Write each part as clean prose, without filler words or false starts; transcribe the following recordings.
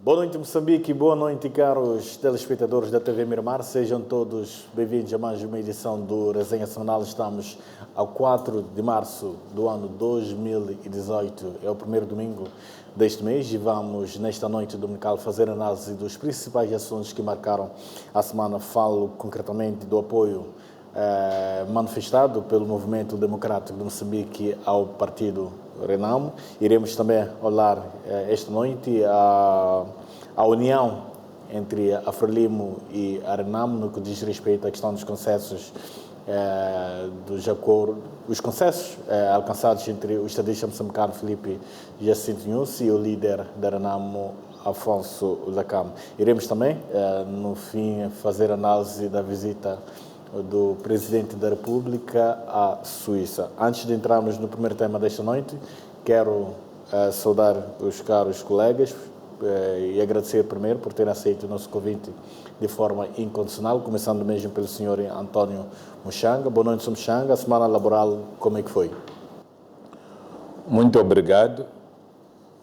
Boa noite, Moçambique. Boa noite, caros telespectadores da TV Miramar. Sejam todos bem-vindos a mais uma edição do Resenha Semanal. Estamos a 4 de março do ano 2018. É o primeiro domingo deste mês e vamos, nesta noite dominical, fazer análise dos principais assuntos que marcaram a semana. Falo concretamente do apoio manifestado pelo Movimento Democrático de Moçambique ao Partido Renamo. Iremos também olhar esta noite a união entre a Frelimo e a Renamo no que diz respeito à questão dos concessos, os concessos alcançados entre o estadista moçambicano Filipe Jacinto Nhusi e o líder da Renamo, Afonso Lacamo. Iremos também, no fim, fazer análise da visita do Presidente da República à Suíça. Antes de entrarmos no primeiro tema desta noite, quero saudar os caros colegas e agradecer primeiro por terem aceito o nosso convite de forma incondicional, começando mesmo pelo senhor António Muxanga. Boa noite, Sr. Muxanga. A semana laboral, como é que foi? Muito obrigado.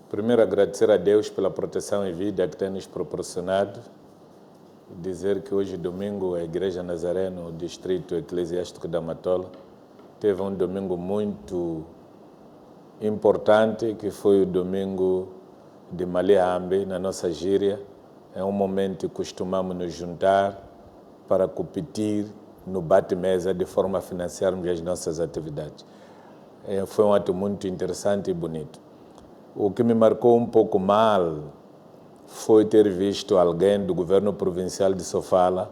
Primeiro, agradecer a Deus pela proteção e vida que tem nos proporcionado. Dizer que hoje, domingo, a Igreja Nazaré, no Distrito Eclesiástico da Matola, teve um domingo muito importante, que foi o domingo de Malihambe, na nossa gíria. É um momento que costumamos nos juntar para competir no bate-mesa de forma a financiarmos as nossas atividades. Foi um ato muito interessante e bonito. O que me marcou um pouco mal foi ter visto alguém do governo provincial de Sofala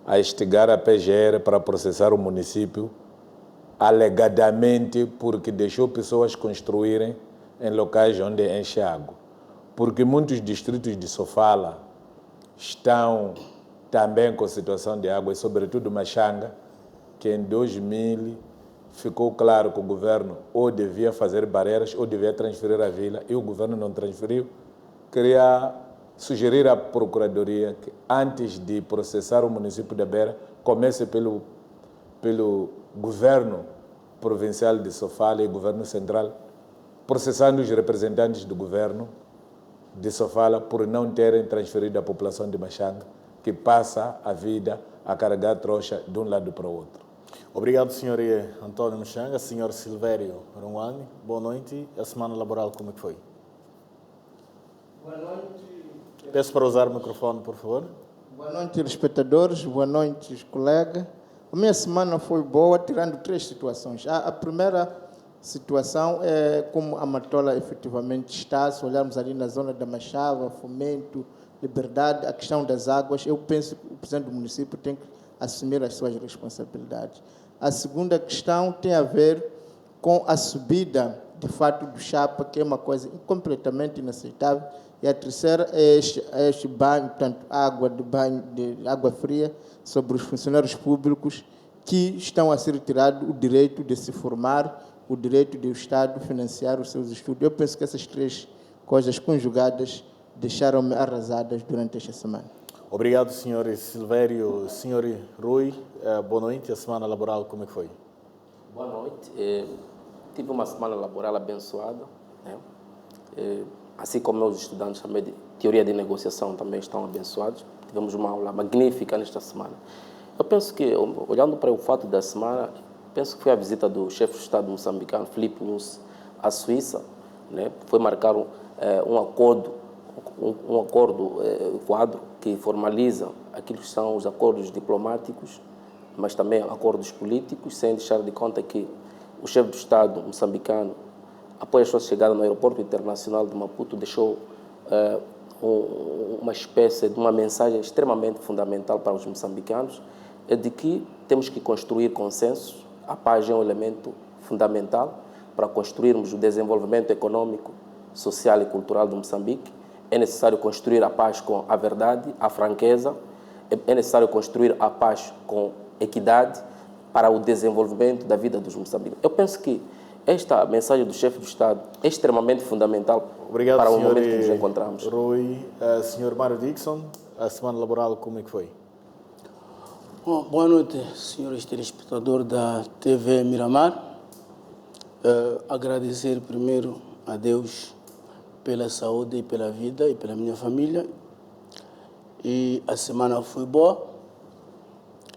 a instigar a PGR para processar o município, alegadamente porque deixou pessoas construírem em locais onde enche água. Porque muitos distritos de Sofala estão também com situação de água, e sobretudo Machanga, que em 2000 ficou claro que o governo ou devia fazer barreiras ou devia transferir a vila, e o governo não transferiu. Queria sugerir à Procuradoria que, antes de processar o município de Beira, comece pelo governo provincial de Sofala e governo central, processando os representantes do governo de Sofala por não terem transferido a população de Machanga, que passa a vida a carregar trouxa de um lado para o outro. Obrigado, Sr. António Muxanga. Sr. Silvério Runwani, boa noite. A semana laboral, como é que foi? Boa noite. Peço para usar o microfone, por favor. Boa noite, espectadores. Boa noite, colegas. A minha semana foi boa, tirando três situações. A primeira situação é como a Matola efetivamente está. Se olharmos ali na zona da Machava, Fomento, Liberdade, a questão das águas, eu penso que o presidente do município tem que assumir as suas responsabilidades. A segunda questão tem a ver com a subida, de fato, do Chapa, que é uma coisa completamente inaceitável. E a terceira é este banho, portanto, água fria sobre os funcionários públicos que estão a ser retirados o direito de se formar, o direito do Estado financiar os seus estudos. Eu penso que essas três coisas conjugadas deixaram-me arrasadas durante esta semana. Obrigado, Sr. Silvério. Sr. Rui, boa noite. A semana laboral, como é que foi? Boa noite. Tive uma semana laboral abençoada, né? Assim como os estudantes também de teoria de negociação também estão abençoados. Tivemos uma aula magnífica nesta semana. Eu penso que, olhando para o fato da semana, penso que foi a visita do chefe do Estado moçambicano, Filipe Nhusi, à Suíça, né? Foi marcar um acordo quadro que formaliza aquilo que são os acordos diplomáticos, mas também acordos políticos, sem deixar de conta que o chefe do Estado moçambicano, após a sua chegada no aeroporto internacional de Maputo, deixou uma espécie de uma mensagem extremamente fundamental para os moçambicanos, é de que temos que construir consensos. A paz é um elemento fundamental para construirmos o desenvolvimento econômico, social e cultural de Moçambique. É necessário construir a paz com a verdade, a franqueza. É necessário construir a paz com equidade para o desenvolvimento da vida dos moçambicanos. Eu penso que esta mensagem do chefe do Estado é extremamente fundamental. Obrigado, para o momento que nos encontramos. Rui. Sr. Mário Dixon, a semana laboral, como é que foi? Boa noite, senhores telespectadores da TV Miramar. Agradecer primeiro a Deus pela saúde e pela vida e pela minha família. E a semana foi boa.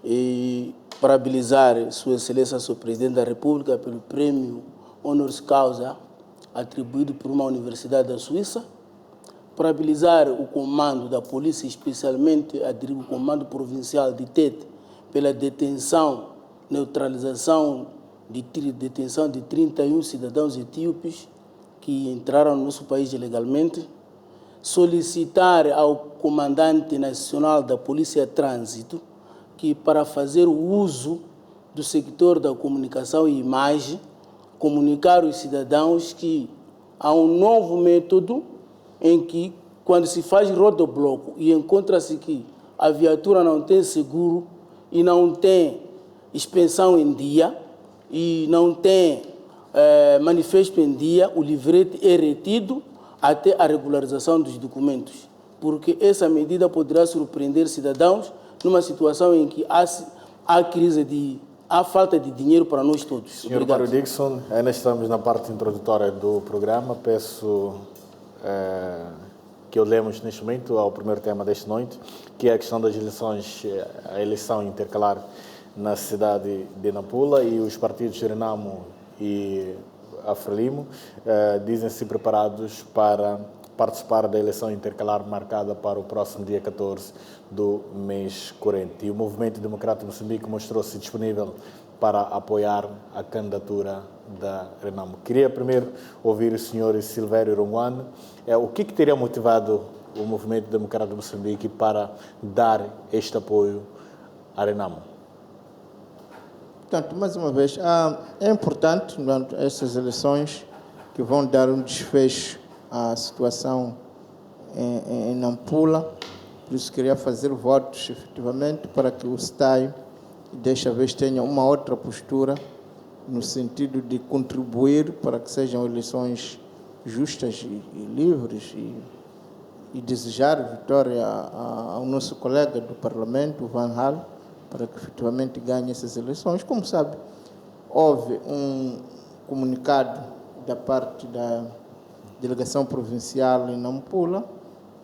E parabenizar Sua Excelência, Sr. Presidente da República, pelo prêmio Honoris Causa atribuído por uma universidade da Suíça. Parabenizar o comando da polícia, especialmente o comando provincial de Tete, pela neutralização de 31 cidadãos etíopes que entraram no nosso país ilegalmente. Solicitar ao comandante nacional da Polícia Trânsito que, para fazer o uso do sector da comunicação e imagem, comunicar aos cidadãos que há um novo método em que, quando se faz rodobloco e encontra-se que a viatura não tem seguro e não tem expensão em dia e não tem manifesto em dia, o livrete é retido até a regularização dos documentos, porque essa medida poderá surpreender cidadãos numa situação em que há falta de dinheiro para nós todos. Senhor Obrigado. Mário Dixon, ainda estamos na parte introdutória do programa. Peço que olhemos neste momento ao primeiro tema desta noite, que é a questão das eleições, a eleição intercalar na cidade de Nampula, e os partidos Renamo e a Frelimo dizem-se preparados para participar da eleição intercalar marcada para o próximo dia 14 do mês corrente. E o Movimento Democrático de Moçambique mostrou-se disponível para apoiar a candidatura da Renamo. Queria primeiro ouvir o senhor Silvério Ronguane. O que teria motivado o Movimento Democrático de Moçambique para dar este apoio à Renamo? Portanto, mais uma vez, é importante, durante essas eleições, que vão dar um desfecho à situação em Nampula. Por isso, queria fazer votos, efetivamente, para que o STAI, desta vez, tenha uma outra postura, no sentido de contribuir para que sejam eleições justas e livres, e desejar vitória ao nosso colega do Parlamento, Van Hal, para que efetivamente ganhe essas eleições. Como sabe, houve um comunicado da parte da delegação provincial em Nampula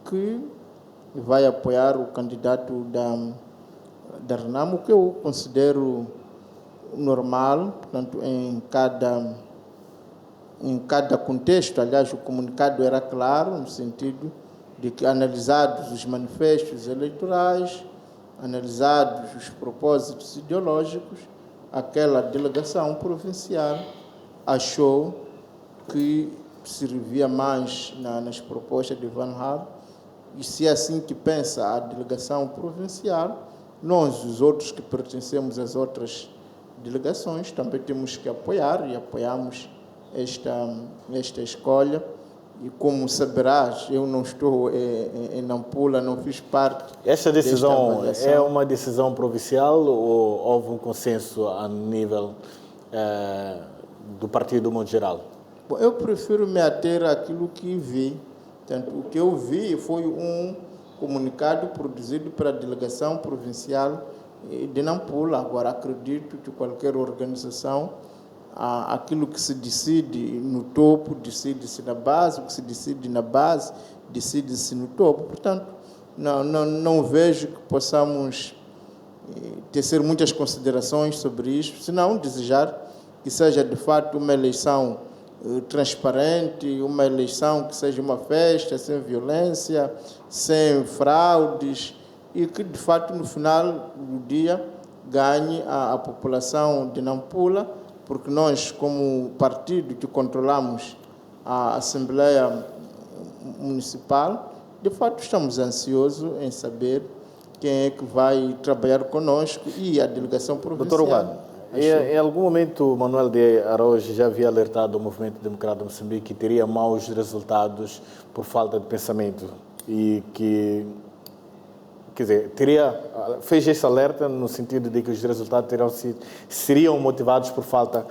que vai apoiar o candidato da Renamo, que eu considero normal. Portanto, em cada contexto, aliás, o comunicado era claro, no sentido de que, analisados os manifestos eleitorais, analisados os propósitos ideológicos, aquela delegação provincial achou que servia mais nas propostas de Van Hal, e se é assim que pensa a delegação provincial, nós, os outros que pertencemos às outras delegações, também temos que apoiar, e apoiamos esta escolha. E como saberás, eu não estou em Nampula, não fiz parte. Esta decisão é uma decisão provincial ou houve um consenso a nível do partido do modo geral? Bom, eu prefiro me ater àquilo que vi. Portanto, o que eu vi foi um comunicado produzido pela delegação provincial de Nampula. Agora, acredito que qualquer organização, aquilo que se decide no topo, decide-se na base, o que se decide na base, decide-se no topo. Portanto, não vejo que possamos tecer muitas considerações sobre isso, senão desejar que seja de fato uma eleição transparente, uma eleição que seja uma festa, sem violência, sem fraudes, e que de fato no final do dia ganhe a população de Nampula, porque nós, como partido que controlamos a Assembleia Municipal, de fato estamos ansiosos em saber quem é que vai trabalhar conosco, e a delegação provincial. Doutor Ugano, em algum momento Manuel de Araújo já havia alertado o Movimento Democrático de Moçambique que teria maus resultados por falta de pensamento, e que, quer dizer, fez esse alerta no sentido de que os resultados seriam motivados por falta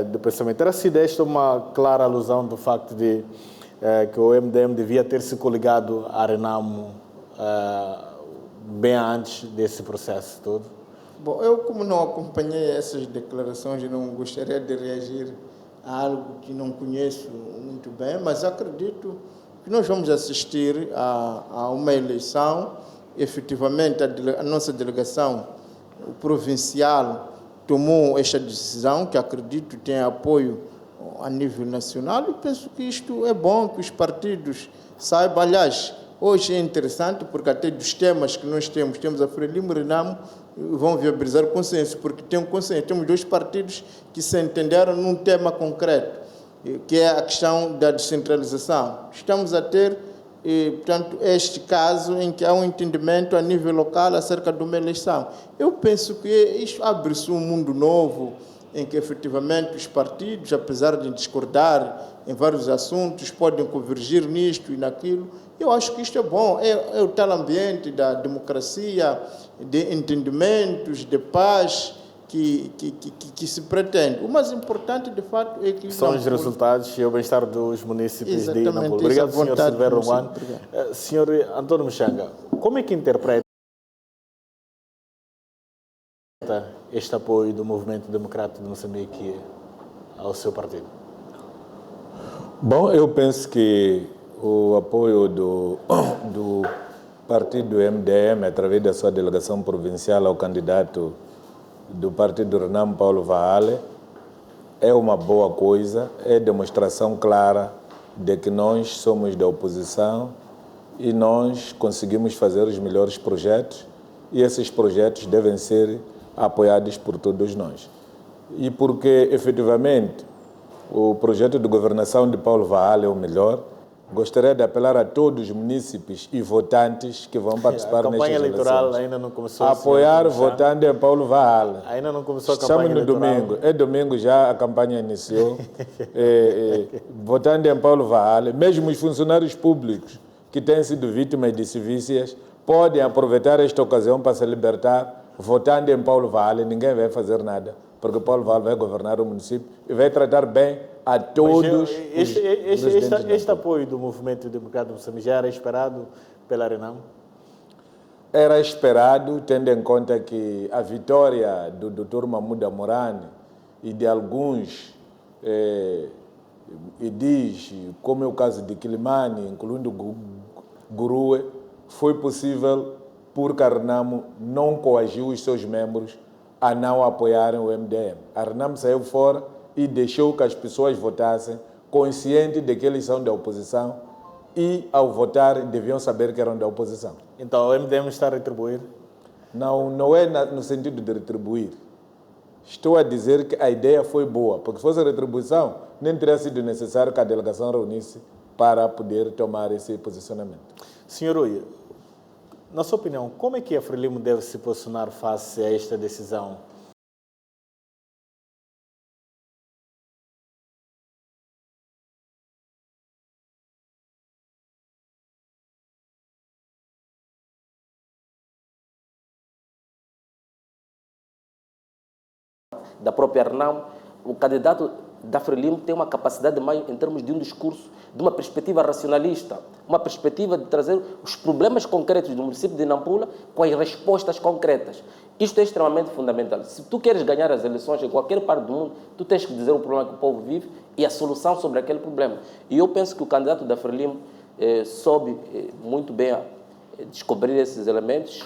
de pensamento. Terá sido esta uma clara alusão do facto de que o MDM devia ter se coligado à Renamo bem antes desse processo todo? Bom, eu, como não acompanhei essas declarações, não gostaria de reagir a algo que não conheço muito bem, mas acredito que nós vamos assistir a uma eleição. Efetivamente, a nossa delegação provincial tomou esta decisão, que acredito tem apoio a nível nacional, e penso que isto é bom, que os partidos saibam. Aliás, hoje é interessante, porque até dos temas que nós temos a Frelimo e Renamo, vão viabilizar consenso, porque tem um consenso. Temos dois partidos que se entenderam num tema concreto, que é a questão da descentralização. Estamos a ter, portanto, este caso em que há um entendimento a nível local acerca de uma eleição. Eu penso que isto abre-se um mundo novo, em que efetivamente os partidos, apesar de discordar em vários assuntos, podem convergir nisto e naquilo. Eu acho que isto é bom, é o tal ambiente da democracia, de entendimentos, de paz que se pretende. O mais importante, de fato, é que... São os resultados e o bem-estar dos municípios de Nampula. Exatamente. Obrigado, Sr. Silvério Romano. Obrigado. Sr. António Mchanga, como é que interpreta este apoio do Movimento Democrático de Moçambique ao seu partido? Bom, eu penso que o apoio do partido MDM, através da sua delegação provincial ao candidato do partido Renamo, Paulo Vahale, é uma boa coisa, é demonstração clara de que nós somos da oposição e nós conseguimos fazer os melhores projetos, e esses projetos devem ser apoiados por todos nós. E porque, efetivamente, o projeto de governação de Paulo Vahale é o melhor, gostaria de apelar a todos os munícipes e votantes que vão participar nestas eleições. A campanha eleitoral ainda não começou. Apoiar votando em Paulo Vahale. Ainda não começou a campanha eleitoral. Estamos no domingo. É domingo já, a campanha iniciou. Votando em Paulo Vahale, mesmo os funcionários públicos que têm sido vítimas de sevícias podem aproveitar esta ocasião para se libertar. Votando em Paulo Vahale, ninguém vai fazer nada, porque Paulo Vahale vai governar o município e vai tratar bem a todos. Este apoio do Movimento Democrático de Moçambique já era esperado pela Renamo? Era esperado, tendo em conta que a vitória do Dr. Mahmoud Morane e de alguns edis, como é o caso de Quilimani, incluindo Gurue, foi possível porque a Renamo não coagiu os seus membros a não apoiarem o MDM. A Renamo saiu fora e deixou que as pessoas votassem, consciente de que eles são da oposição, e ao votar deviam saber que eram da oposição. Então o MDM está a retribuir? Não é no sentido de retribuir. Estou a dizer que a ideia foi boa, porque se fosse retribuição, nem teria sido necessário que a delegação reunisse para poder tomar esse posicionamento. Senhor Ui, na sua opinião, como é que a Frelimo deve se posicionar face a esta decisão? Da própria Renamo, o candidato da Frelimo tem uma capacidade mais em termos de um discurso, de uma perspectiva racionalista, uma perspectiva de trazer os problemas concretos do município de Nampula com as respostas concretas. Isto é extremamente fundamental. Se tu queres ganhar as eleições em qualquer parte do mundo, tu tens que dizer o problema que o povo vive e a solução sobre aquele problema. E eu penso que o candidato da Frelimo soube muito bem descobrir esses elementos,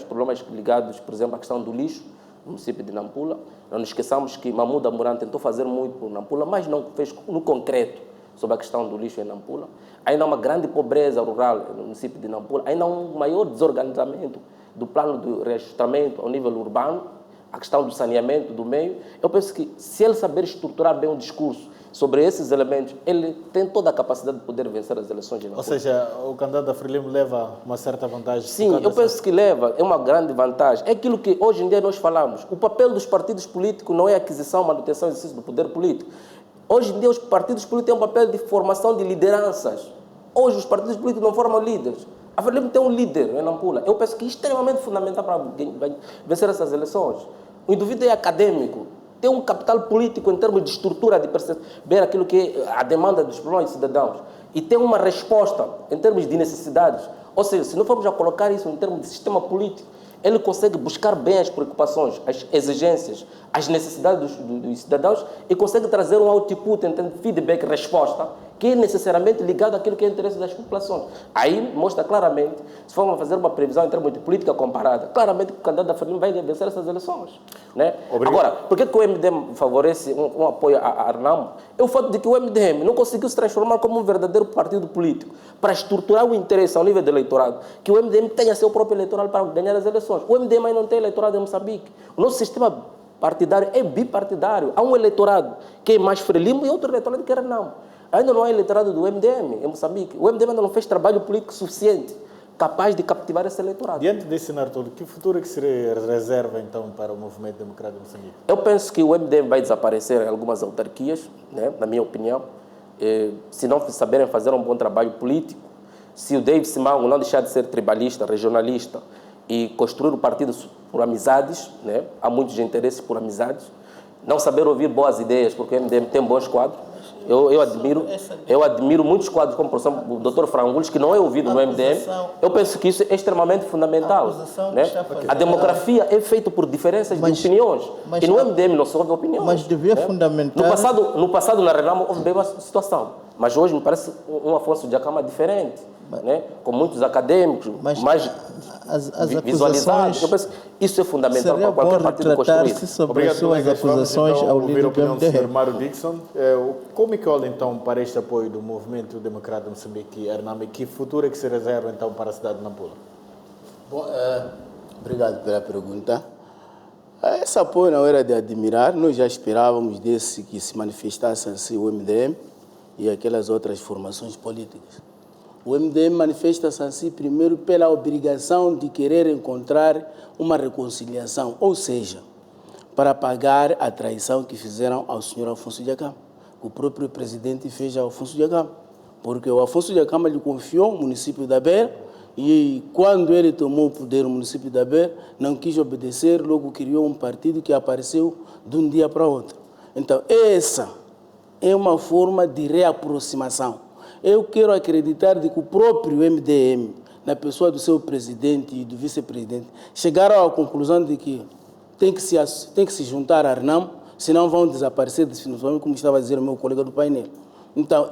problemas ligados, por exemplo, à questão do lixo no município de Nampula. Não nos esqueçamos que Mahmoud Morane tentou fazer muito por Nampula, mas não fez no concreto sobre a questão do lixo em Nampula. Ainda há uma grande pobreza rural no município de Nampula, ainda há um maior desorganizamento do plano de reajustamento ao nível urbano, a questão do saneamento do meio. Eu penso que se ele saber estruturar bem um discurso sobre esses elementos, ele tem toda a capacidade de poder vencer as eleições de Nampula. Ou seja, o candidato da Frelimo leva uma certa vantagem? Sim, eu penso que leva, é uma grande vantagem. É aquilo que hoje em dia nós falamos. O papel dos partidos políticos não é aquisição, manutenção e exercício do poder político. Hoje em dia os partidos políticos têm um papel de formação de lideranças. Hoje os partidos políticos não formam líderes. A Frelimo tem um líder em Nampula. Eu penso que é extremamente fundamental para vencer essas eleições. O indivíduo é acadêmico, tem um capital político em termos de estrutura, de perceber aquilo que é a demanda dos problemas dos cidadãos. E tem uma resposta em termos de necessidades. Ou seja, se não formos a colocar isso em termos de sistema político, ele consegue buscar bem as preocupações, as exigências, as necessidades dos cidadãos e consegue trazer um output, feedback, resposta, que é necessariamente ligado àquilo que é o interesse das populações. Aí mostra claramente, se formos fazer uma previsão em termos de política comparada, claramente que o candidato da Frelimo vai vencer essas eleições. Né? Agora, por que o MDM favorece um apoio a Arnamo? É o fato de que o MDM não conseguiu se transformar como um verdadeiro partido político para estruturar o interesse ao nível do eleitorado, que o MDM tenha seu próprio eleitorado para ganhar as eleições. O MDM ainda não tem eleitorado em Moçambique. O nosso sistema partidário é bipartidário. Há um eleitorado que é mais Frelimo e outro eleitorado que é Arnamo. Ainda não há eleitorado do MDM em Moçambique. O MDM ainda não fez trabalho político suficiente capaz de captivar esse eleitorado. Diante desse cenário todo, que futuro que se reserva então para o movimento democrático de Moçambique? Eu penso que o MDM vai desaparecer em algumas autarquias, né, na minha opinião, se não saberem fazer um bom trabalho político, se o David Simango não deixar de ser tribalista, regionalista e construir o partido por amizades, né, há muitos interesses por amizades, não saber ouvir boas ideias, porque o MDM tem bons quadros. Eu admiro muitos quadros, como por exemplo o Dr. Frangulis, que não é ouvido no MDM. Eu penso que isso é extremamente fundamental. Né? A demografia é feita por diferenças de opiniões. E no MDM não se ouve opiniões. Mas devia fundamentar... No passado, na Renamo, houve bem uma situação. Mas hoje me parece um Afonso Djakama diferente. Né? Com muitos acadêmicos, mais visualizados. Eu penso que isso é fundamental para qualquer partido construir. Sobre as suas acusações ao líder do MDM. Mário Dixon, como é que olha então para este apoio do movimento democrático de Moçambique, Arnamo, e que futuro é que se reserva então para a cidade de Nampula? Bom, obrigado pela pergunta. Esse apoio não era de admirar, nós já esperávamos desse que se manifestasse assim o MDM e aquelas outras formações políticas. O MDM manifesta-se assim primeiro pela obrigação de querer encontrar uma reconciliação, ou seja, para pagar a traição que fizeram ao senhor Afonso Djakama. O próprio presidente fez ao Afonso Djakama, porque o Afonso Djakama lhe confiou o município da Beira e quando ele tomou o poder no município da Beira, não quis obedecer, logo criou um partido que apareceu de um dia para outro. Então, essa é uma forma de reaproximação. Eu quero acreditar de que o próprio MDM, na pessoa do seu presidente e do vice-presidente, chegaram à conclusão de que tem que se juntar a Arnamo, senão vão desaparecer definitivamente, como estava a dizer o meu colega do painel. Então,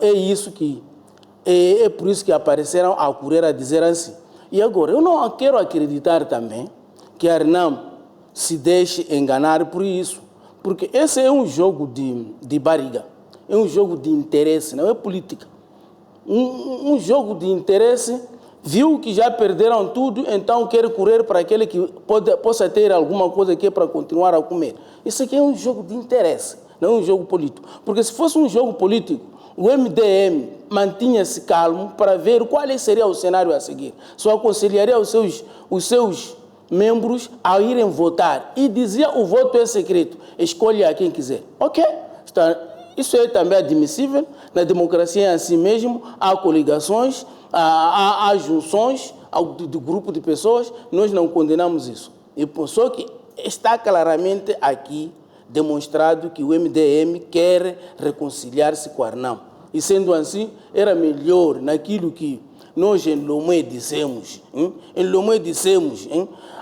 é por isso que apareceram a correr a dizer assim. E agora, eu não quero acreditar também que a Arnamo se deixe enganar por isso, porque esse é um jogo de barriga, é um jogo de interesse, não é política. Um jogo de interesse, viu que já perderam tudo, então quer correr para aquele que possa ter alguma coisa aqui para continuar a comer. Isso aqui é um jogo de interesse, não é um jogo político. Porque se fosse um jogo político, o MDM mantinha-se calmo para ver qual seria o cenário a seguir. Só aconselharia os seus membros a irem votar e dizia o voto é secreto, escolha a quem quiser. Ok? Isso é também admissível, na democracia é assim mesmo, há coligações, há junções do grupo de pessoas, nós não condenamos isso. E só que está claramente aqui demonstrado que o MDM quer reconciliar-se com a Arnamo. E sendo assim, era melhor naquilo que nós em Lomé dissemos,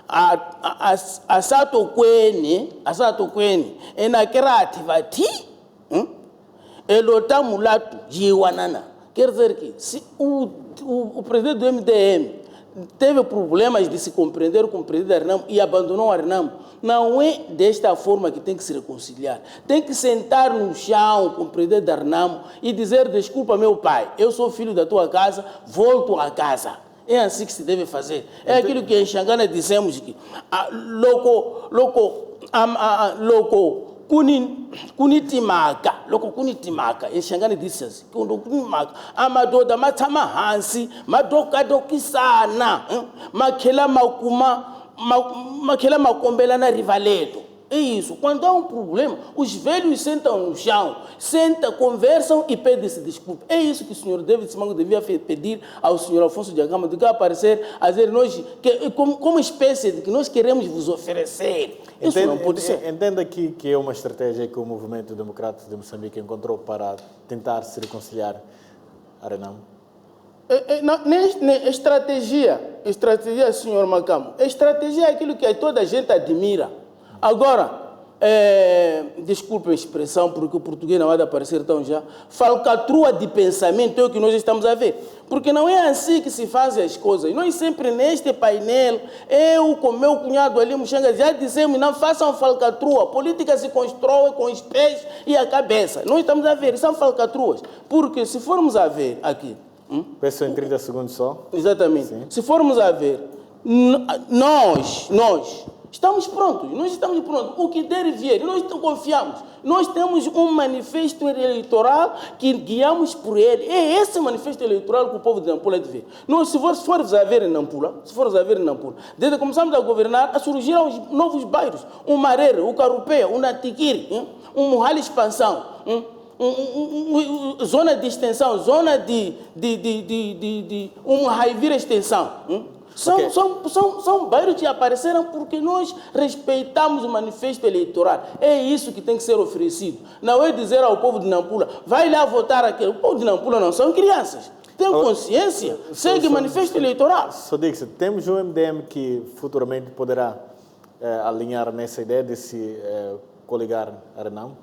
a Sato Kwene, é naquela atividade, Elotamulato Jiwanana. Quer dizer que se o presidente do MDM teve problemas de se compreender com o presidente da Arnamo e abandonou o Arnamo, não é desta forma que tem que se reconciliar. Tem que sentar no chão com o presidente da Arnamo e dizer: desculpa, meu pai, eu sou filho da tua casa, volto a casa. É assim que se deve fazer. É aquilo que em Xangana dissemos que kunitimaka eshangani disse assim quando kunimaka amadoda mathama hansi madokadokisana makhela makombela na rivalelo. É isso. Quando há um problema, os velhos sentam no chão, conversam e pedem-se desculpa. É isso que o senhor David Simango devia pedir ao senhor Afonso Djakama, de que aparecer a dizer nós, como espécie de que nós queremos vos oferecer. Isso não pode ser. Entenda que é uma estratégia que o movimento democrático de Moçambique encontrou para tentar se reconciliar a Arnamo. Estratégia, senhor Macamo, estratégia é aquilo que toda a gente admira. Agora, desculpe a expressão, porque o português não há de aparecer tão já, falcatrua de pensamento é o que nós estamos a ver. Porque não é assim que se fazem as coisas. Nós sempre neste painel, eu com meu cunhado ali, Muxanga, já dissemos, não façam falcatrua. A política se constrói com os pés e a cabeça. Nós estamos a ver, são falcatruas. Porque se formos a ver aqui... Peço em 30 segundos só. Exatamente. Sim. Se formos a ver, nós estamos prontos, O que der e vier, nós confiamos. Nós temos um manifesto eleitoral que guiamos por ele. É esse manifesto eleitoral que o povo de Nampula deve ver. Nós, se formos a ver em Nampula, desde que começamos a governar, surgiram os novos bairros. O Marere, o Carupé, o Natiquiri, o Muhali Expansão, zona de extensão, zona de Raivira Extensão. São bairros que apareceram porque nós respeitamos o manifesto eleitoral. É isso que tem que ser oferecido. Não é dizer ao povo de Nampula, vai lá votar aquele. O povo de Nampula não são crianças. Tem consciência, segue o manifesto eleitoral. Só digo, temos um MDM que futuramente poderá alinhar nessa ideia de se coligar a Renamo?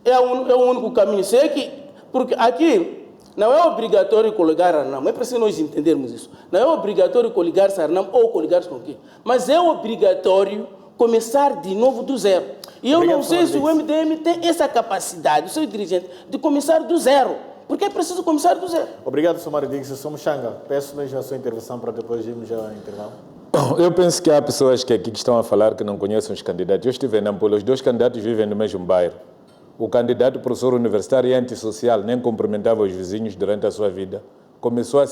É o único caminho. Sei que, porque aqui não é obrigatório coligar a Renamo, é preciso nós entendermos isso. Não é obrigatório coligar-se a Renamo ou coligar-se com quem? Mas é obrigatório começar de novo do zero. E eu não sei se o MDM tem essa capacidade, o seu dirigente, de começar do zero. Porque é preciso começar do zero. Obrigado, Sr. Mário Dix. Sr. Muxanga, peço mesmo a sua intervenção para depois irmos ao intervalo. Eu penso que há pessoas que aqui estão a falar que não conhecem os candidatos. Eu estive em Nampula, os dois candidatos vivem no mesmo bairro. O candidato professor universitário e antissocial nem cumprimentava os vizinhos durante a sua vida. Começou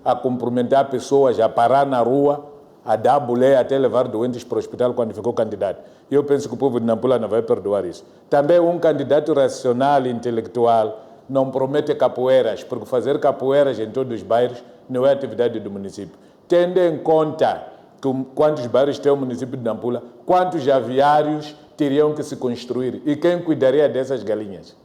a cumprimentar pessoas, a parar na rua, a dar boleia, até levar doentes para o hospital quando ficou candidato. E eu penso que o povo de Nampula não vai perdoar isso. Também um candidato racional e intelectual não promete capoeiras, porque fazer capoeiras em todos os bairros não é atividade do município. Tendo em conta quantos bairros tem o município de Nampula, quantos aviários teriam que se construir e quem cuidaria dessas galinhas?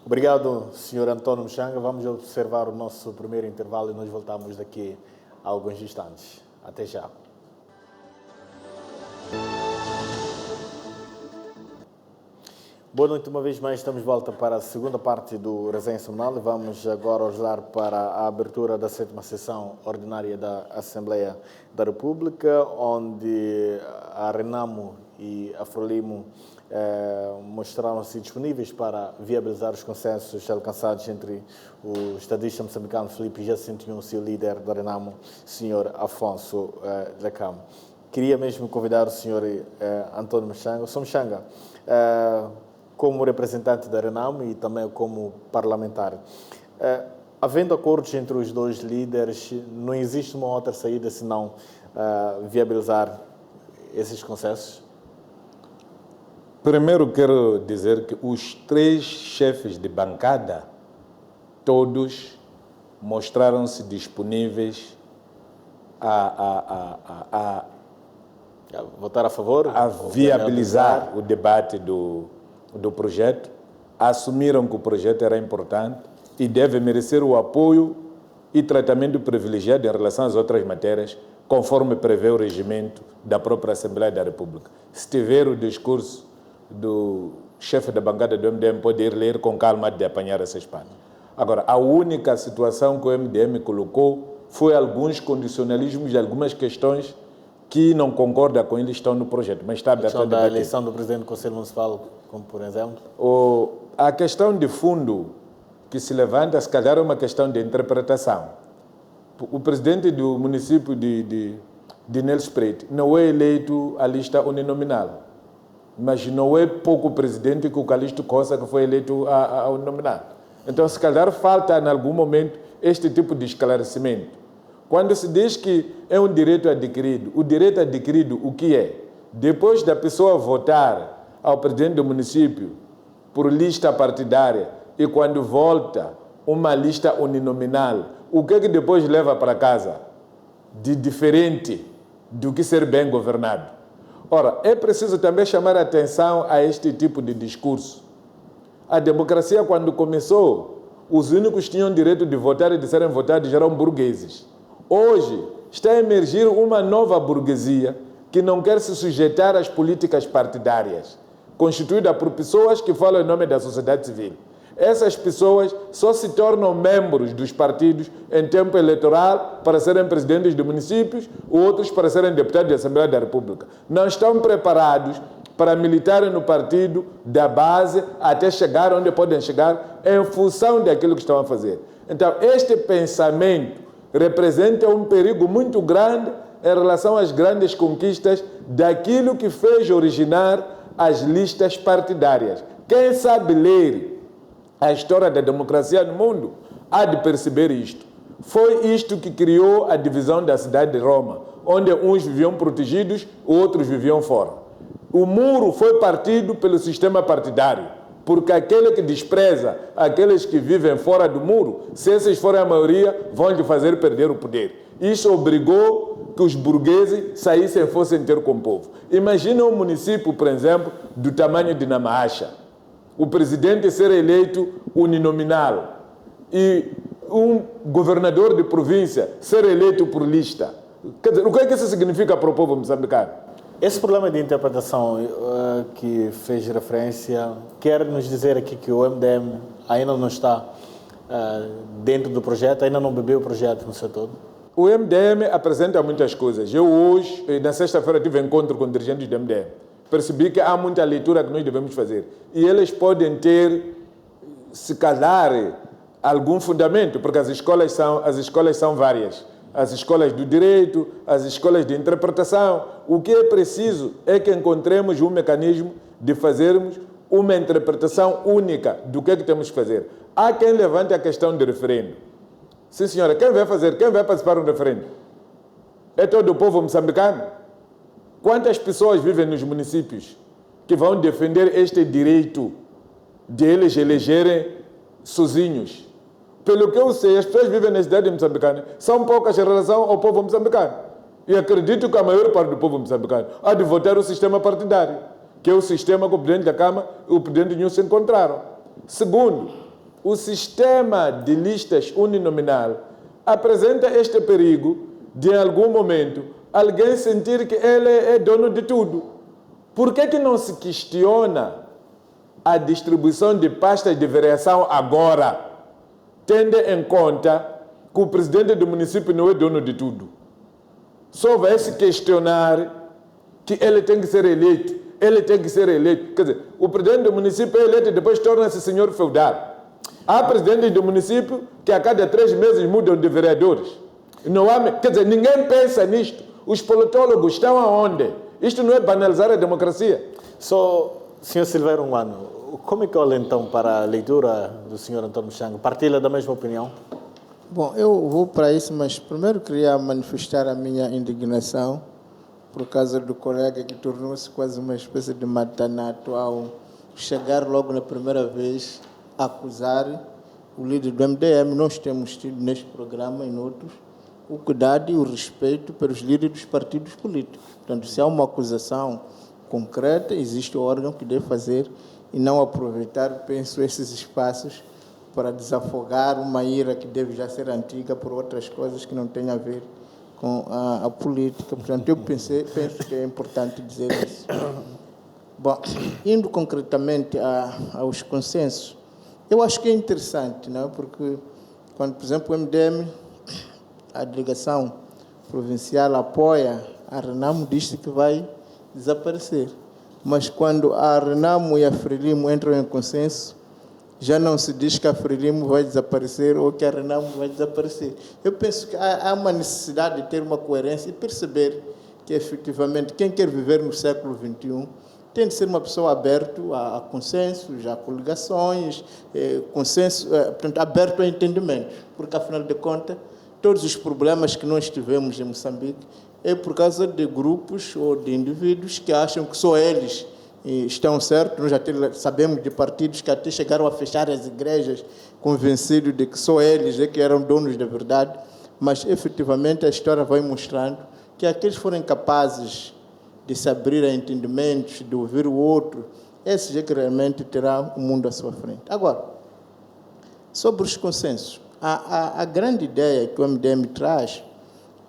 Obrigado, Sr. Antônio Muxanga. Vamos observar o nosso primeiro intervalo e nós voltamos daqui a alguns instantes. Até já. Boa noite, uma vez mais estamos de volta para a segunda parte do Resenha Semanal. Vamos agora olhar para a abertura da 7ª sessão ordinária da Assembleia da República, onde a Renamo e a Frelimo mostraram-se disponíveis para viabilizar os consensos alcançados entre o estadista moçambicano Filipe Jacinto e o líder da Renamo, Sr. Afonso Lacamo. Queria mesmo convidar o Sr. Antônio Muxanga. Sr. Muxanga, como representante da Renamo e também como parlamentar, havendo acordos entre os dois líderes, não existe uma outra saída senão viabilizar esses consensos? Primeiro quero dizer que os 3 chefes de bancada, todos mostraram-se disponíveis a votar a favor, a viabilizar o debate do projeto, assumiram que o projeto era importante e deve merecer o apoio e tratamento privilegiado em relação às outras matérias, conforme prevê o regimento da própria Assembleia da República. Se tiver o discurso do chefe da bancada do MDM, pode ir ler com calma de apanhar essas partes. Agora, a única situação que o MDM colocou foi alguns condicionalismos de algumas questões que não concorda com eles estão no projeto, mas está aberto a debater. Da eleição do presidente do Conselho Municipal, como por exemplo? A questão de fundo que se levanta, se calhar é uma questão de interpretação. O presidente do município de Nelson Preto não é eleito à lista uninominal, mas não é pouco presidente que o Calixto Costa, que foi eleito a uninominal. Então, se calhar falta, em algum momento, este tipo de esclarecimento. Quando se diz que é um direito adquirido, o direito adquirido o que é? Depois da pessoa votar ao presidente do município por lista partidária e quando volta uma lista uninominal, o que é que depois leva para casa? De diferente do que ser bem governado. Ora, é preciso também chamar a atenção a este tipo de discurso. A democracia, quando começou, os únicos que tinham direito de votar e de serem votados eram burgueses. Hoje, está a emergir uma nova burguesia que não quer se sujeitar às políticas partidárias, constituída por pessoas que falam em nome da sociedade civil. Essas pessoas só se tornam membros dos partidos em tempo eleitoral para serem presidentes de municípios, outros para serem deputados da Assembleia da República. Não estão preparados para militarem no partido da base até chegar onde podem chegar em função daquilo que estão a fazer. Então, este pensamento representa um perigo muito grande em relação às grandes conquistas daquilo que fez originar as listas partidárias. Quem sabe ler a história da democracia no mundo há de perceber isto. Foi isto que criou a divisão da cidade de Roma, onde uns viviam protegidos, outros viviam fora. O muro foi partido pelo sistema partidário, porque aquele que despreza aqueles que vivem fora do muro, se esses forem a maioria, vão lhe fazer perder o poder. Isso obrigou que os burgueses saíssem e fossem ter com o povo. Imagina um município, por exemplo, do tamanho de Namahacha. O presidente ser eleito uninominal e um governador de província ser eleito por lista. Quer dizer, o que é que isso significa para o povo moçambicano? Esse problema de interpretação que fez referência, quer nos dizer aqui que o MDM ainda não está dentro do projeto, ainda não bebeu o projeto no seu todo? O MDM apresenta muitas coisas. Eu hoje, na sexta-feira, tive encontro com dirigentes do MDM. Percebi que há muita leitura que nós devemos fazer. E eles podem ter, se calhar, algum fundamento, porque as escolas são várias. As escolas do direito, as escolas de interpretação. O que é preciso é que encontremos um mecanismo de fazermos uma interpretação única do que é que temos que fazer. Há quem levante a questão de referendo. Sim, senhora, quem vai participar de um referendo? É todo o povo moçambicano? Quantas pessoas vivem nos municípios que vão defender este direito de eles elegerem sozinhos? Pelo que eu sei, as pessoas vivem na cidade moçambicana são poucas em relação ao povo moçambicano. E acredito que a maior parte do povo moçambicano há de votar o sistema partidário, que é o sistema que o presidente da Câmara e o presidente do União se encontraram. Segundo, o sistema de listas uninominal apresenta este perigo de, em algum momento, alguém sentir que ele é dono de tudo. Por que não se questiona a distribuição de pastas de vereação agora, tendo em conta que o presidente do município não é dono de tudo? Só vai se questionar que ele tem que ser eleito. Quer dizer, o presidente do município é eleito e depois torna-se senhor feudal. Há presidentes do município que a cada 3 meses mudam de vereadores. Não há, quer dizer, ninguém pensa nisto. Os politólogos estão aonde? Isto não é banalizar a democracia. Senhor Silveira Humano, como é que olha então para a leitura do senhor Antônio Mochango? Partilha da mesma opinião? Bom, eu vou para isso, mas primeiro queria manifestar a minha indignação por causa do colega que tornou-se quase uma espécie de matanato ao chegar logo na primeira vez a acusar o líder do MDM. Nós temos tido neste programa e noutros o cuidado e o respeito pelos líderes dos partidos políticos. Portanto, se há uma acusação concreta, existe o órgão que deve fazer e não aproveitar, penso, esses espaços para desafogar uma ira que deve já ser antiga por outras coisas que não têm a ver com a política. Portanto, eu penso que é importante dizer isso. Bom, indo concretamente aos consensos, eu acho que é interessante, não é? Porque quando, por exemplo, o MDM, a delegação provincial apoia a Renamo, diz que vai desaparecer. Mas quando a Renamo e a Frelimo entram em consenso, já não se diz que a Frelimo vai desaparecer ou que a Renamo vai desaparecer. Eu penso que há uma necessidade de ter uma coerência e perceber que, efetivamente, quem quer viver no século XXI tem de ser uma pessoa aberta a consensos, a coligações, portanto, aberto a entendimento, porque, afinal de contas, todos os problemas que nós tivemos em Moçambique é por causa de grupos ou de indivíduos que acham que só eles estão certos. Nós já sabemos de partidos que até chegaram a fechar as igrejas, convencidos de que só eles é que eram donos da verdade, mas, efetivamente, a história vai mostrando que aqueles forem capazes de se abrir a entendimentos, de ouvir o outro, esses é que realmente terá o mundo à sua frente. Agora, sobre os consensos, a grande ideia que o MDM traz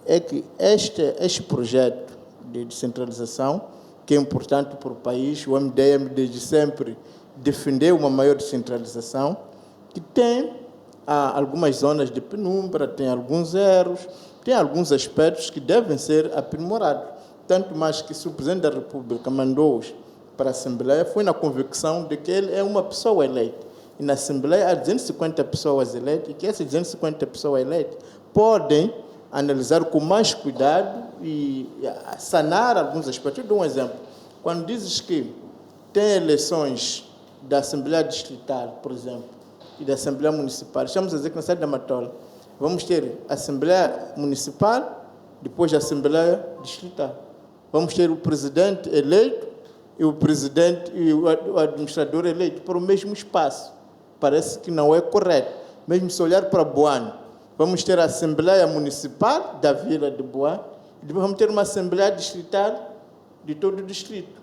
é que este projeto de descentralização, que é importante para o país. O MDM, desde sempre, defendeu uma maior descentralização, que tem algumas zonas de penumbra, tem alguns erros, tem alguns aspectos que devem ser aprimorados. Tanto mais que se o Presidente da República mandou-os para a Assembleia, foi na convicção de que ele é uma pessoa eleita. E na Assembleia há 250 pessoas eleitas, e que essas 250 pessoas eleitas podem analisar com mais cuidado e sanar alguns aspectos. Eu dou um exemplo. Quando dizes que tem eleições da Assembleia Distrital, por exemplo, e da Assembleia Municipal, estamos a dizer que na cidade da Matola vamos ter a Assembleia Municipal, depois a Assembleia Distrital. Vamos ter o presidente eleito e o presidente e o administrador eleito para o mesmo espaço. Parece que não é correto. Mesmo se olhar para Boane, vamos ter a Assembleia Municipal da Vila de Boane, e depois vamos ter uma Assembleia Distrital de todo o distrito.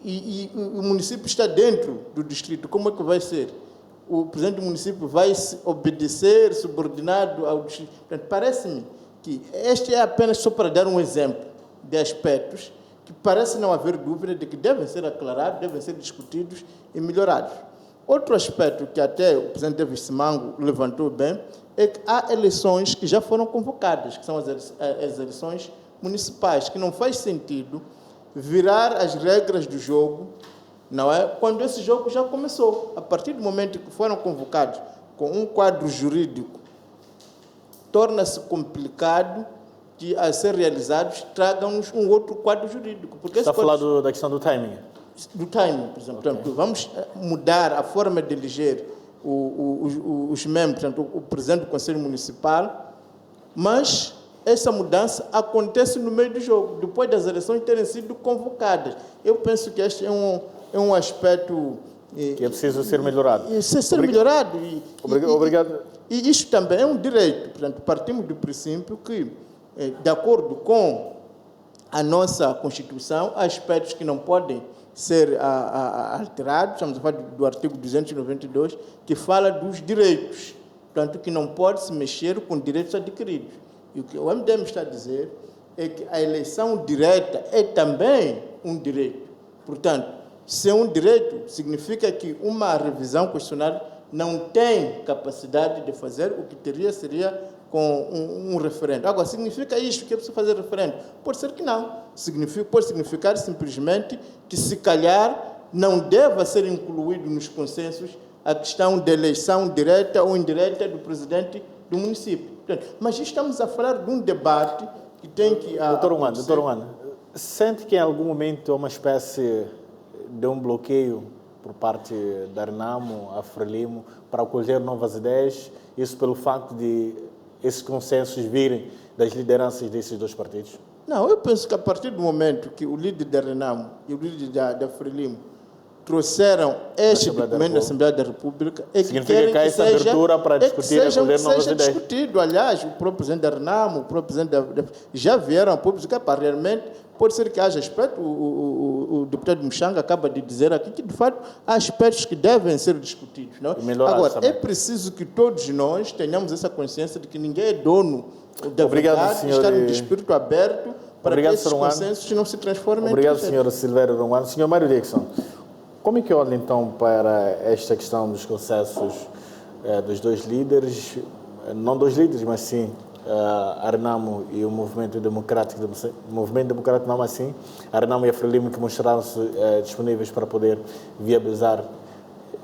E o município está dentro do distrito. Como é que vai ser? O presidente do município vai obedecer, subordinado ao distrito? Parece-me que este é apenas só para dar um exemplo de aspectos que parece não haver dúvida de que devem ser aclarados, devem ser discutidos e melhorados. Outro aspecto que até o presidente David Simango levantou bem é que há eleições que já foram convocadas, que são as eleições municipais, que não faz sentido virar as regras do jogo, não é? Quando esse jogo já começou. A partir do momento que foram convocados com um quadro jurídico, torna-se complicado que, a ser realizados, tragam-nos um outro quadro jurídico. Porque está a falar da questão do timing? Do timing, por exemplo. Okay. Portanto, vamos mudar a forma de eleger os membros, portanto, o presidente do Conselho Municipal, mas essa mudança acontece no meio do jogo, depois das eleições terem sido convocadas. Eu penso que este é um aspecto que é preciso ser melhorado. Melhorado. Obrigado. E isso também é um direito. Portanto, partimos do princípio que, de acordo com a nossa Constituição, há aspectos que não podem ser alterados. Estamos a falar do artigo 292, que fala dos direitos. Portanto, que não pode se mexer com direitos adquiridos. E o que o MDM está a dizer é que a eleição direta é também um direito. Portanto, se é um direito, significa que uma revisão constitucional não tem capacidade de fazer o que teria seria com um referendo. Agora, significa isto que é preciso fazer referendo? Pode ser que não. Pode significar simplesmente que, se calhar, não deva ser incluído nos consensos a questão da eleição direta ou indireta do presidente do município. Mas estamos a falar de um debate que tem que... Doutor Humano, sente que em algum momento é uma espécie de um bloqueio por parte da Renamo, a Frelimo, para acolher novas ideias, isso pelo facto de esses consensos virem das lideranças desses dois partidos? Não, eu penso que a partir do momento que o líder da Renamo e o líder da Frelimo trouxeram este documento da Assembleia da República, é que querem que essa abertura para discutir e acolher novas ideias. Seja discutido. Aliás, o próprio presidente da Renamo, o próprio presidente já vieram a público para realmente, pode ser que haja aspectos, o deputado Muxanga acaba de dizer aqui que, de fato, há aspectos que devem ser discutidos. Não? Agora, também é preciso que todos nós tenhamos essa consciência de que ninguém é dono da verdade, estar no espírito aberto para que esses consensos não se transformem em... Obrigado, senhor Silvério Ronguano. Senhor Mário Dixon, como é que olha, então, para esta questão dos consensos dos dois líderes, não dois líderes, mas sim a Renamo e o Movimento Democrático, não, mas sim a Renamo e a Frelimo, que mostraram-se disponíveis para poder viabilizar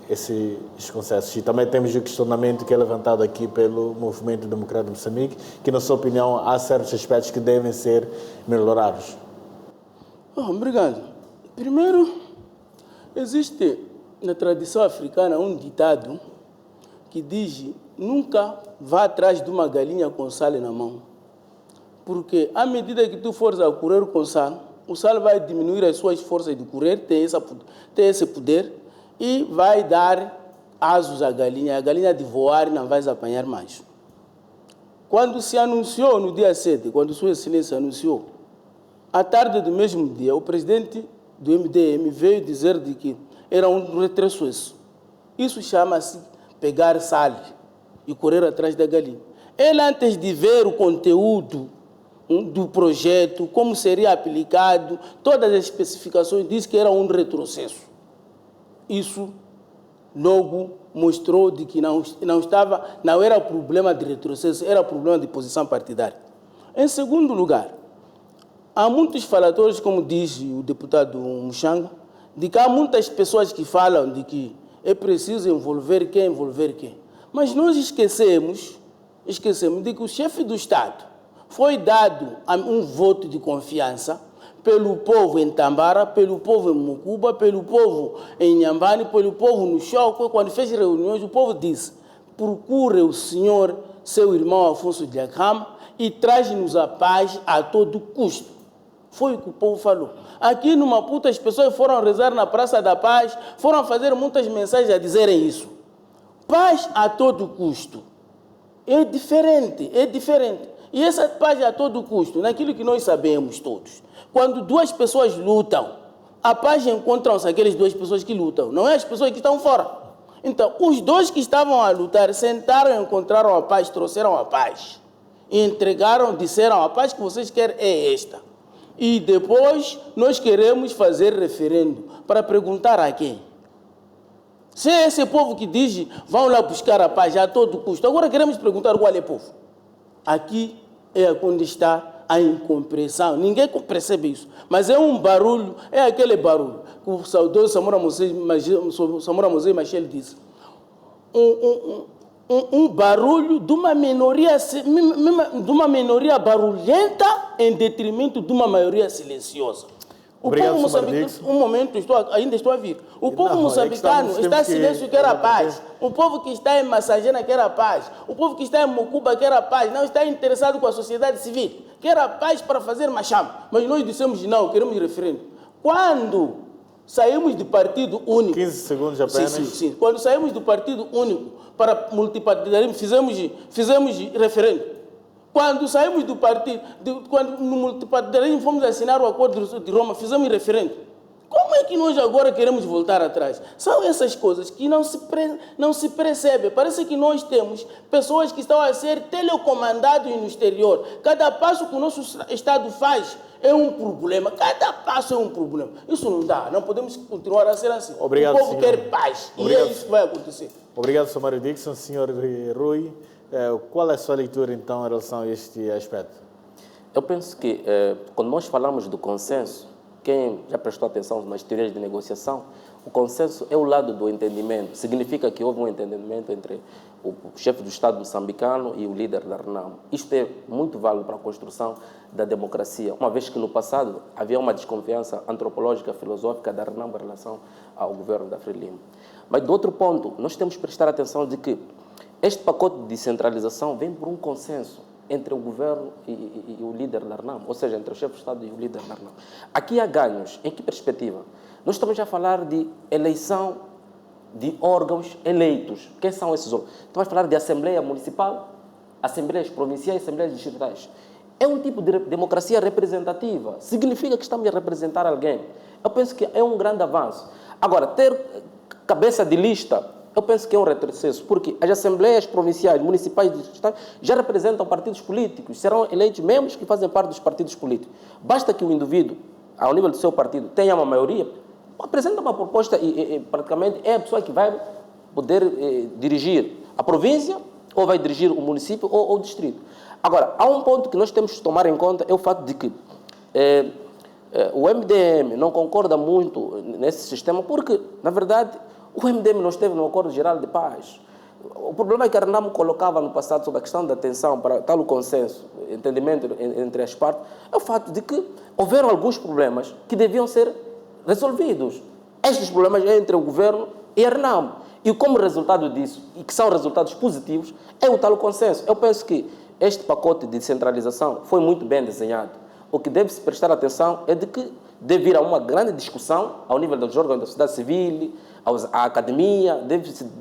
esses consensos? E também temos o questionamento que é levantado aqui pelo Movimento Democrático de Moçambique, que, na sua opinião, há certos aspectos que devem ser melhorados. Obrigado. Primeiro, existe na tradição africana um ditado que diz: nunca vá atrás de uma galinha com sal na mão. Porque à medida que tu fores a correr com sal, o sal vai diminuir as suas forças de correr, tem esse poder, e vai dar asos à galinha. A galinha de voar não vai apanhar mais. Quando se anunciou no dia 7, quando Sua Excelência anunciou, à tarde do mesmo dia, o presidente do MDM veio dizer de que era um retrocesso. Isso chama-se pegar sal e correr atrás da galinha. Ele, antes de ver o conteúdo do projeto, como seria aplicado, todas as especificações, disse que era um retrocesso. Isso logo mostrou de que não era problema de retrocesso, era problema de posição partidária. Em segundo lugar, há muitos faladores, como diz o deputado Muxanga, de que há muitas pessoas que falam de que é preciso envolver quem. Mas nós esquecemos de que o chefe do Estado foi dado um voto de confiança pelo povo em Tambara, pelo povo em Mucuba, pelo povo em Nhambane, pelo povo no Choco. Quando fez reuniões, o povo disse: procure o senhor, seu irmão Afonso de Acama, e traz-nos a paz a todo custo. Foi o que o povo falou. Aqui no Maputo as pessoas foram rezar na Praça da Paz, foram fazer muitas mensagens a dizerem isso. Paz a todo custo. É diferente. E essa paz a todo custo, naquilo que nós sabemos todos, quando duas pessoas lutam, a paz encontram-se aquelas duas pessoas que lutam, não é as pessoas que estão fora. Então, os dois que estavam a lutar sentaram, encontraram a paz, trouxeram a paz. Entregaram, disseram: a paz que vocês querem é esta. E depois nós queremos fazer referendo para perguntar a quem? Se é esse povo que diz: vão lá buscar a paz a todo custo. Agora queremos perguntar qual é o povo. Aqui é onde está a incompreensão. Ninguém percebe isso. Mas é um barulho, é aquele barulho que o saudoso Samora Mosei Machel disse. Um barulho de uma minoria barulhenta em detrimento de uma maioria silenciosa. Obrigado, povo moçambicano, um momento, ainda estou a vir. O povo moçambicano está em silêncio, quer a paz. O povo que está em Massagena quer a paz. O povo que está em Mocuba quer a paz. Não está interessado com a sociedade civil. Quer a paz para fazer macham. Mas nós dissemos não, queremos referendo. Quando saímos do partido único... 15 segundos apenas. Sim. Quando saímos do partido único para multipartidarismo, fizemos referendo. Quando saímos do partido, quando no multipartidarismo fomos assinar o Acordo de Roma, fizemos referendo. Como é que nós agora queremos voltar atrás? São essas coisas que não se percebe. Parece que nós temos pessoas que estão a ser telecomandadas no exterior. Cada passo que o nosso Estado faz é um problema. Cada passo é um problema. Isso não dá. Não podemos continuar a ser assim. Obrigado, o povo senhor. quer paz. Obrigado. E é isso que vai acontecer. Obrigado, Sr. Mário Dixon. Senhor Rui, qual é a sua leitura, então, em relação a este aspecto? Eu penso que, quando nós falamos do consenso, quem já prestou atenção nas teorias de negociação, o consenso é o lado do entendimento. Significa que houve um entendimento entre o chefe do Estado moçambicano e o líder da RENAMO. Isto é muito válido para a construção da democracia, uma vez que no passado havia uma desconfiança antropológica, filosófica da RENAMO em relação ao governo da Frelimo. Mas, do outro ponto, nós temos que prestar atenção de que este pacote de descentralização vem por um consenso entre o governo e o líder da RENAMO, ou seja, entre o chefe de Estado e o líder da RENAMO. Aqui há ganhos. Em que perspectiva? Nós estamos a falar de eleição de órgãos eleitos. Quem são esses órgãos? Estamos a falar de Assembleia Municipal, Assembleias Provinciais e Assembleias Distritais. É um tipo de democracia representativa. Significa que estamos a representar alguém. Eu penso que é um grande avanço. Agora, ter cabeça de lista, eu penso que é um retrocesso, porque as assembleias provinciais, municipais e distritais já representam partidos políticos, serão eleitos membros que fazem parte dos partidos políticos. Basta que o indivíduo, ao nível do seu partido, tenha uma maioria, apresenta uma proposta e praticamente é a pessoa que vai poder dirigir a província ou vai dirigir o município ou o distrito. Agora, há um ponto que nós temos que tomar em conta, é o fato de que o MDM não concorda muito nesse sistema, porque, na verdade, o MDM não esteve no Acordo Geral de Paz. O problema que a RENAMO colocava no passado sobre a questão da atenção para tal consenso, entendimento entre as partes, é o fato de que houveram alguns problemas que deviam ser resolvidos. Estes problemas é entre o governo e a RENAMO. E como resultado disso, e que são resultados positivos, é o tal consenso. Eu penso que este pacote de descentralização foi muito bem desenhado. O que deve-se prestar atenção é de que deve ir a uma grande discussão ao nível dos órgãos da sociedade civil, à academia,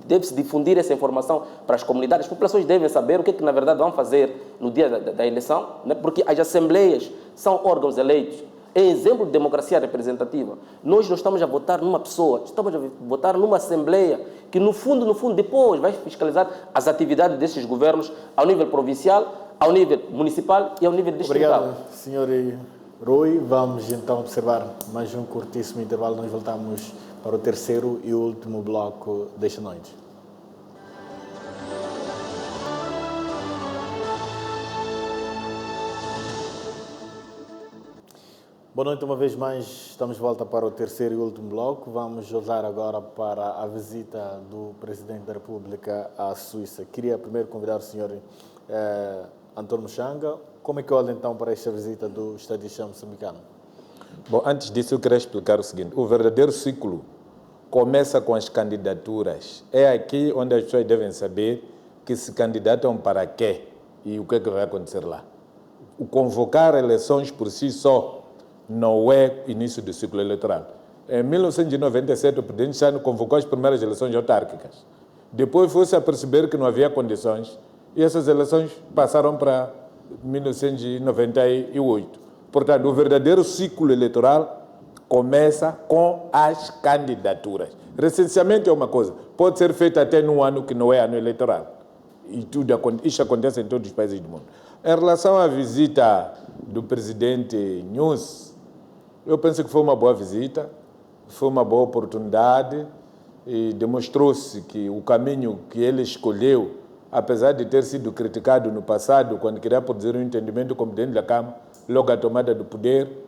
deve-se difundir essa informação para as comunidades. As populações devem saber o que é que, na verdade, vão fazer no dia da eleição, né? Porque as assembleias são órgãos eleitos. É exemplo de democracia representativa. Nós não estamos a votar numa pessoa, estamos a votar numa assembleia que, no fundo, depois vai fiscalizar as atividades desses governos ao nível provincial, ao nível municipal e ao nível distrital. Obrigado, Sr. Rui. Vamos então observar mais um curtíssimo intervalo. Nós voltamos para o terceiro e último bloco desta noite. Boa noite, uma vez mais, estamos de volta para o terceiro e último bloco. Vamos olhar agora para a visita do Presidente da República à Suíça. Queria primeiro convidar o Sr. Antônio Muxanga. Como é que olha então para esta visita do estadista moçambicano? Bom, antes disso eu queria explicar o seguinte. O verdadeiro ciclo começa com as candidaturas. É aqui onde as pessoas devem saber que se candidatam para quê e o que é que vai acontecer lá. O convocar eleições por si só não é início do ciclo eleitoral. Em 1997, o presidente Chano convocou as primeiras eleições autárquicas. Depois foi-se a perceber que não havia condições e essas eleições passaram para 1998. Portanto, o verdadeiro ciclo eleitoral começa com as candidaturas. Recenseamento é uma coisa, pode ser feito até num ano que não é ano eleitoral. E isso acontece em todos os países do mundo. Em relação à visita do presidente Nunes, eu penso que foi uma boa visita, foi uma boa oportunidade e demonstrou-se que o caminho que ele escolheu, apesar de ter sido criticado no passado, quando queria produzir um entendimento com o presidente da Câmara, logo a tomada do poder,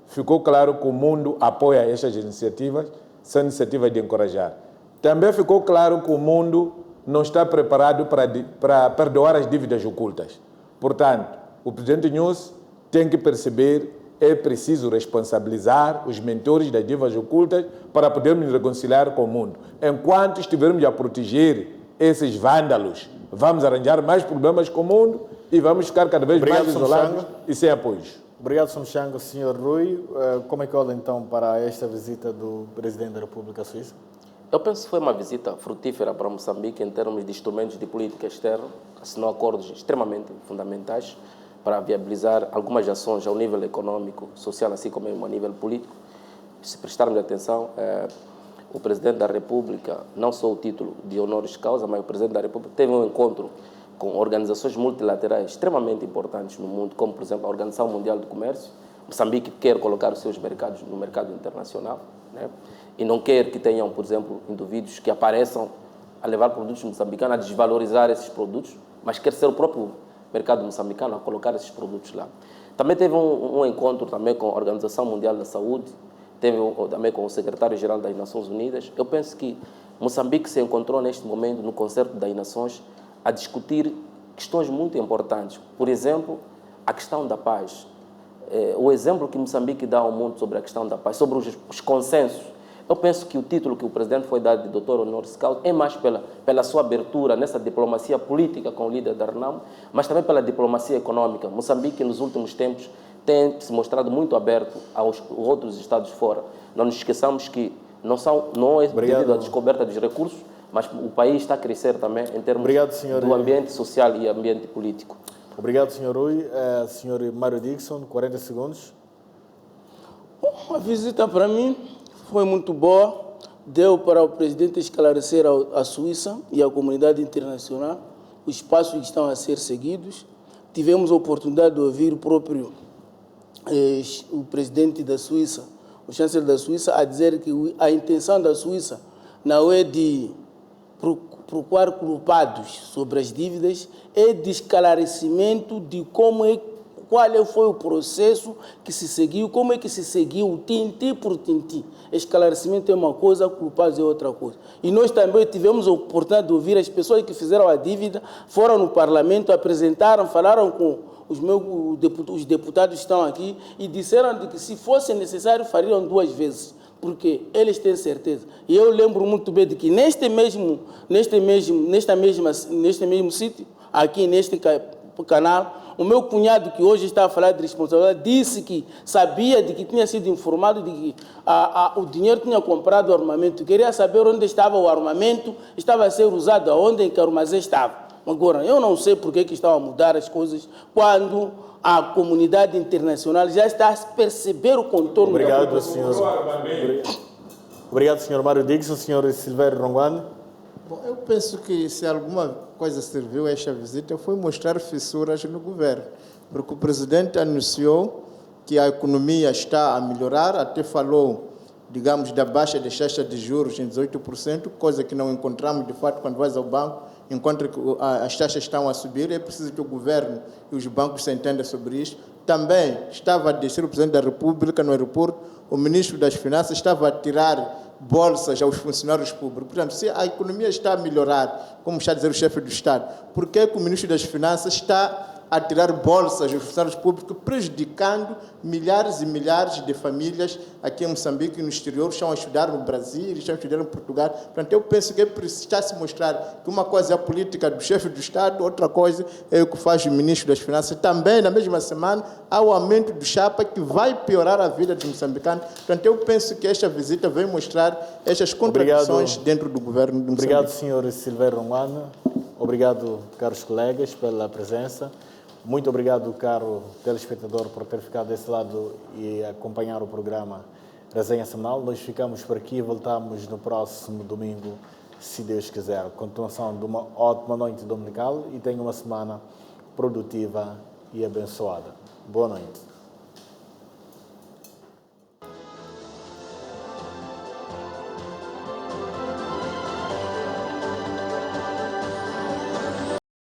ficou claro que o mundo apoia estas iniciativas, são iniciativas de encorajar. Também ficou claro que o mundo não está preparado para perdoar as dívidas ocultas. Portanto, o presidente Nunes tem que perceber é preciso responsabilizar os mentores das dívidas ocultas para podermos nos reconciliar com o mundo. Enquanto estivermos a proteger esses vândalos, vamos arranjar mais problemas com o mundo e vamos ficar cada vez mais isolados e sem apoios. Obrigado, Sr. Muxanga. Sr. Rui, como é que olha então para esta visita do Presidente da República Suíça? Eu penso que foi uma visita frutífera para Moçambique em termos de instrumentos de política externa, assinou acordos extremamente fundamentais para viabilizar algumas ações ao nível econômico, social, assim como a nível político. Se prestarmos atenção, o Presidente da República, não só o título de honoris causa, mas o Presidente da República teve um encontro com organizações multilaterais extremamente importantes no mundo, como, por exemplo, a Organização Mundial do Comércio. Moçambique quer colocar os seus mercados no mercado internacional, né? E não quer que tenham, por exemplo, indivíduos que apareçam a levar produtos moçambicanos, a desvalorizar esses produtos, mas quer ser o próprio mercado moçambicano a colocar esses produtos lá. Também teve um encontro também com a Organização Mundial da Saúde, teve também com o secretário-geral das Nações Unidas. Eu penso que Moçambique se encontrou neste momento no Concerto das Nações a discutir questões muito importantes. Por exemplo, a questão da paz. O exemplo que Moçambique dá ao mundo sobre a questão da paz, sobre os consensos. Eu penso que o título que o presidente foi dado de doutor honoris causa é mais pela sua abertura nessa diplomacia política com o líder da RENAMO, mas também pela diplomacia econômica. Moçambique, nos últimos tempos, tem se mostrado muito aberto aos outros estados fora. Não nos esqueçamos que não é devido à descoberta dos recursos, mas o país está a crescer também em termos do ambiente social e ambiente político. Obrigado, Sr. Rui. Sr. Mário Dixon, 40 segundos. A visita para mim foi muito boa, deu para o presidente esclarecer a Suíça e a comunidade internacional os passos que estão a ser seguidos. Tivemos a oportunidade de ouvir o próprio o presidente da Suíça, o chanceler da Suíça, a dizer que a intenção da Suíça não é de procurar culpados sobre as dívidas, é de esclarecimento de qual foi o processo que se seguiu, como é que se seguiu, tintim por tintim. Esclarecimento é uma coisa, culpados é outra coisa. E nós também tivemos a oportunidade de ouvir as pessoas que fizeram a dívida, foram no parlamento, apresentaram, falaram com os deputados que estão aqui e disseram de que se fosse necessário fariam 2 vezes, porque eles têm certeza. E eu lembro muito bem de que neste mesmo sítio, aqui neste canal, o meu cunhado, que hoje está a falar de responsabilidade, disse que sabia de que tinha sido informado de que o dinheiro tinha comprado o armamento. Queria saber onde estava o armamento, estava a ser usado, aonde em que o armazém estava. Agora, eu não sei por que estão a mudar as coisas quando a comunidade internacional já está a perceber o contorno. Obrigado, senhor. Obrigado, senhor Mário Dixon. Senhor Silvério Ronguane. Bom, eu penso que se alguma coisa serviu a esta visita foi mostrar fissuras no governo, porque o presidente anunciou que a economia está a melhorar, até falou, digamos, da baixa de taxa de juros em 18%, coisa que não encontramos, de fato, quando vais ao banco, encontra que as taxas estão a subir, é preciso que o governo e os bancos se entendam sobre isso. Também estava a descer o presidente da República no aeroporto, o ministro das Finanças estava a tirar bolsas aos funcionários públicos. Portanto, se a economia está a melhorar, como está a dizer o chefe do Estado, por que o ministro das Finanças está a tirar bolsas aos funcionários públicos, prejudicando milhares e milhares de famílias aqui em Moçambique e no exterior, estão a estudar no Brasil, estão a estudar em Portugal. Portanto, eu penso que está a se mostrar que uma coisa é a política do chefe do Estado, outra coisa é o que faz o ministro das Finanças. Também, na mesma semana, há o aumento do chapa que vai piorar a vida dos moçambicanos. Portanto, eu penso que esta visita vem mostrar estas contradições dentro do governo de Moçambique. Obrigado, senhor Silvério Romano. Obrigado, caros colegas, pela presença. Muito obrigado, caro telespectador, por ter ficado desse lado e acompanhar o programa Resenha Semanal. Nós ficamos por aqui e voltamos no próximo domingo, se Deus quiser. Continuação de uma ótima noite dominical e tenha uma semana produtiva e abençoada. Boa noite.